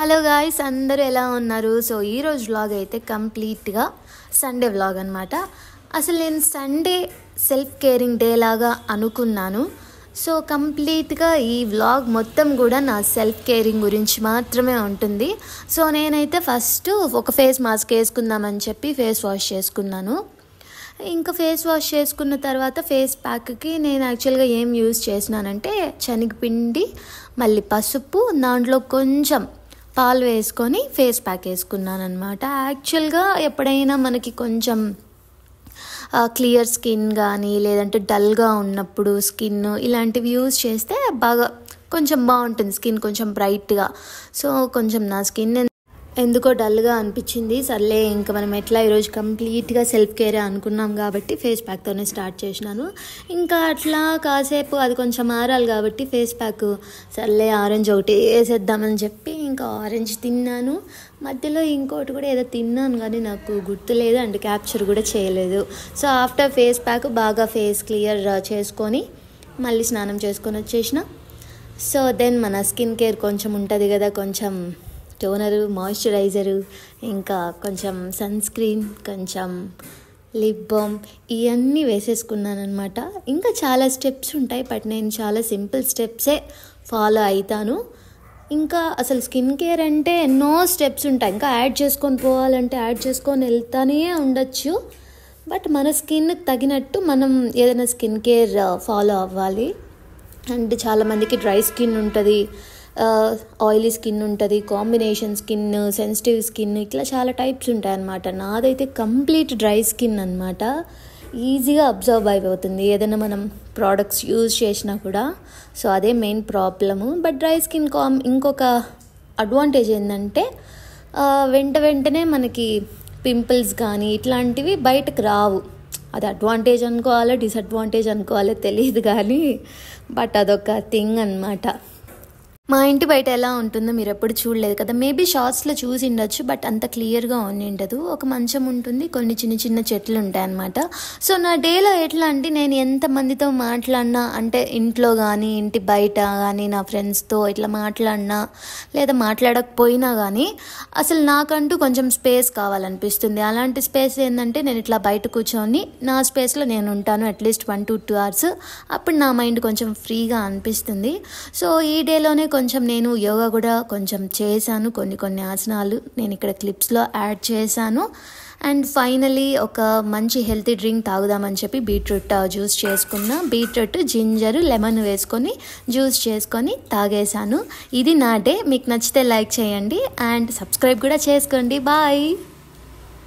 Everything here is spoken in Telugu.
హలో గాయ్స్, అందరూ ఎలా ఉన్నారు? సో ఈరోజు వ్లాగ్ అయితే కంప్లీట్గా సండే వ్లాగ్ అనమాట. అసలు నేను సండే సెల్ఫ్ కేరింగ్ డే లాగా అనుకున్నాను. సో కంప్లీట్గా ఈ వ్లాగ్ మొత్తం కూడా నా సెల్ఫ్ కేరింగ్ గురించి మాత్రమే ఉంటుంది. సో నేనైతే ఫస్ట్ ఒక ఫేస్ మాస్క్ వేసుకుందామని చెప్పి ఫేస్ వాష్ చేసుకున్నాను. ఇంకా ఫేస్ వాష్ చేసుకున్న తర్వాత ఫేస్ ప్యాక్కి నేను యాక్చువల్గా ఏం యూజ్ చేసినానంటే శనగపిండి, మళ్ళీ పసుపు, దాంట్లో కొంచెం పాలు వేసుకొని ఫేస్ ప్యాక్ వేసుకున్నాను అనమాట. యాక్చువల్గా ఎప్పుడైనా మనకి కొంచెం క్లియర్ స్కిన్ కానీ లేదంటే డల్గా ఉన్నప్పుడు స్కిన్ ఇలాంటివి యూజ్ చేస్తే బాగా కొంచెం బాగుంటుంది, స్కిన్ కొంచెం బ్రైట్గా. సో కొంచెం నా స్కిన్ ఎందుకో డల్గా అనిపించింది. సర్లే ఇంకా మనం ఎట్లా ఈరోజు కంప్లీట్గా సెల్ఫ్ కేరే అనుకున్నాం కాబట్టి ఫేస్ ప్యాక్తోనే స్టార్ట్ చేసినాను. ఇంకా అట్లా కాసేపు అది కొంచెం ఆరాలి కాబట్టి ఫేస్ ప్యాక్ సర్లే ఆరెంజ్ ఒకటి వేసేద్దామని చెప్పి ఇంకా ఆరెంజ్ తిన్నాను. మధ్యలో ఇంకోటి కూడా ఏదో తిన్నాను కానీ నాకు గుర్తులేదు అండ్ క్యాప్చర్ కూడా చేయలేదు. సో ఆఫ్టర్ ఫేస్ ప్యాక్ బాగా ఫేస్ క్లియర్ చేసుకొని మళ్ళీ స్నానం చేసుకొని వచ్చేసిన. సో దెన్ మన స్కిన్ కేర్ కొంచెం ఉంటుంది కదా, కొంచెం టోనరు, మాయిశ్చరైజరు, ఇంకా కొంచెం సన్ స్క్రీన్, కొంచెం లిప్ బామ్ ఇవన్నీ వేసేసుకున్నాను అనమాట. ఇంకా చాలా స్టెప్స్ ఉంటాయి బట్ నేను చాలా సింపుల్ స్టెప్సే ఫాలో అవుతాను. ఇంకా అసలు స్కిన్ కేర్ అంటే ఎన్నో స్టెప్స్ ఉంటాయి, ఇంకా యాడ్ చేసుకొని పోవాలంటే యాడ్ చేసుకొని వెళ్తానే ఉండొచ్చు. బట్ మన స్కిన్కి తగినట్టు మనం ఏదైనా స్కిన్ కేర్ ఫాలో అవ్వాలి. అండ్ చాలామందికి డ్రై స్కిన్ ఉంటుంది, ఆయిలీ స్కిన్ ఉంటుంది, కాంబినేషన్ స్కిన్, సెన్సిటివ్ స్కిన్, ఇట్లా చాలా టైప్స్ ఉంటాయి అన్నమాట. నాదైతే కంప్లీట్ డ్రై స్కిన్ అనమాట. ఈజీగా అబ్జర్వ్ అయిపోతుంది ఏదైనా మనం ప్రోడక్ట్స్ యూజ్ చేసినా కూడా. సో అదే main problem. But dry skin ఇంకొక అడ్వాంటేజ్ ఏంటంటే వెంటనే మనకి పింపుల్స్ కానీ ఇట్లాంటివి బయటకు రావు. అది అడ్వాంటేజ్ అనుకోవాలో డిసడ్వాంటేజ్ అనుకోవాలో తెలియదు కానీ బట్ అదొక థింగ్ అన్నమాట. మా ఇంటి బయట ఎలా ఉంటుందో మీరు ఎప్పుడు చూడలేదు కదా, మేబీ షార్ట్స్లో చూసి ఉండొచ్చు బట్ అంత క్లియర్గా ఉండదు. ఒక మంచం ఉంటుంది, కొన్ని చిన్న చిన్న చెట్లు ఉంటాయి అన్నమాట. సో నా డేలో ఎట్లా అంటే నేను ఎంతమందితో మాట్లాడినా, అంటే ఇంట్లో కానీ ఇంటి బయట కానీ నా ఫ్రెండ్స్తో ఇట్లా మాట్లాడినా లేదా మాట్లాడకపోయినా కానీ అసలు నాకంటూ కొంచెం స్పేస్ కావాలనిపిస్తుంది. అలాంటి స్పేస్ ఏంటంటే నేను ఇట్లా బయట కూర్చొని నా స్పేస్లో నేను ఉంటాను అట్లీస్ట్ 1 to 2 hours. అప్పుడు నా మైండ్ కొంచెం ఫ్రీగా అనిపిస్తుంది. సో ఈ డేలోనే కొంచెం నేను యోగా కూడా కొంచెం చేశాను, కొన్ని ఆసనాలు నేను ఇక్కడ క్లిప్స్లో యాడ్ చేశాను. అండ్ ఫైనలీ ఒక మంచి హెల్తీ డ్రింక్ తాగుదామని చెప్పి బీట్రూట్ జ్యూస్ చేసుకున్నా. బీట్రూట్, జింజర్, లెమన్ వేసుకొని జ్యూస్ చేసుకొని తాగేశాను. ఇది నా డే. మీకు నచ్చితే లైక్ చేయండి అండ్ సబ్స్క్రైబ్ కూడా చేసుకోండి. బాయ్.